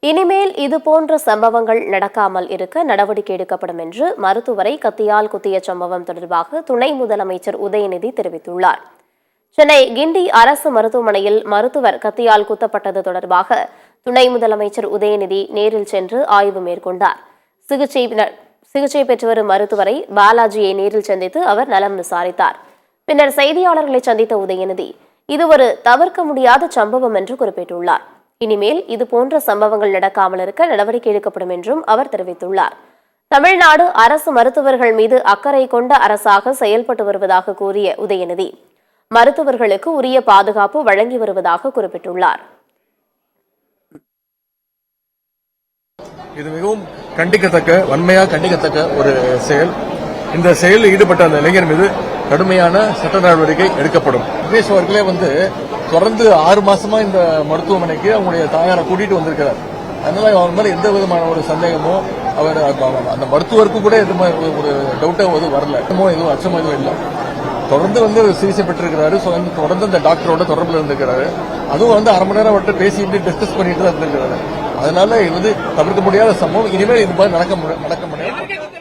இனிமேல் இதுபோன்ற சம்பவங்கள் நடக்காமல் இருக்க நடவடிக்கை எடுக்கப்படும் என்று மருத்துவரை கத்தியால் குத்திய சம்பவம் தொடர்பாக துணை முதலமைச்சர் உதயநிதி தெரிவித்துள்ளார். சென்னை கிண்டி அரசு மருத்துவமனையில் மருத்துவர் கத்தியால் குத்தப்பட்டது தொடர்பாக துணை முதலமைச்சர் உதயநிதி நேரில் சென்று ஆய்வு மேற்கொண்டார். சிகிச்சை பெற்று வரும் மருத்துவரை பாலாஜியை நேரில் சந்தித்து அவர் நலம் விசாரித்தார். பின்னர் செய்தியாளர்களை சந்தித்த உதயநிதி இது ஒரு தவிர்க்க முடியாத சம்பவம் என்று குறிப்பிட்டுள்ளார். இனிமேல் இதுபோன்ற சம்பவங்கள் நடக்காமல் இருக்க நடவடிக்கை எடுக்கப்படும் என்றும் அவர் தெரிவித்துள்ளார். தமிழ்நாடு அரசு மருத்துவர்கள் மீது அக்கறை கொண்ட அரசாக செயல்பட்டு வருவதாக கூறிய உதயநிதி மருத்துவர்களுக்கு உரிய பாதுகாப்பு வழங்கி வருவதாக குறிப்பிட்டுள்ளார். இது மிகவும் கண்டிக்கத்தக்க, வன்மையாக கண்டிக்கத்தக்க ஒரு செயல். இந்த செயலில் ஈடுபட்ட அந்த இளைஞர் மீது கடுமையான சட்ட நடவடிக்கை எடுக்கப்படும். விக்னேஷ் அவர்களே தொடர்ந்து 6 மாசமா இந்த மருத்துவமனைக்கு அவங்களுடைய தாயாரை கூட்டிட்டு வந்திருக்கிறார். அதனால அவர் மேல எந்த விதமான ஒரு சந்தேகமோ அவர் அந்த மருத்துவருக்கும் கூட ஒரு டவுட்டோ வரல, எதுவும் அச்சமோ எதுவும் இல்லை. தொடர்ந்து சிகிச்சை பெற்றிருக்கிறாரு. தொடர்ந்து அந்த டாக்டரோட தொடர்புல இருந்திருக்கிறாரு. அதுவும் 1/2 மணி நேரம் அவர்கிட்ட பேசிட்டு டிஸ்கஸ் பண்ணிட்டு தான் இருந்திருக்கிறாரு. அதனால இது தவிர்க்க முடியாத சம்பவம். இனிமேல் இது மாதிரி நடக்க முடியாது.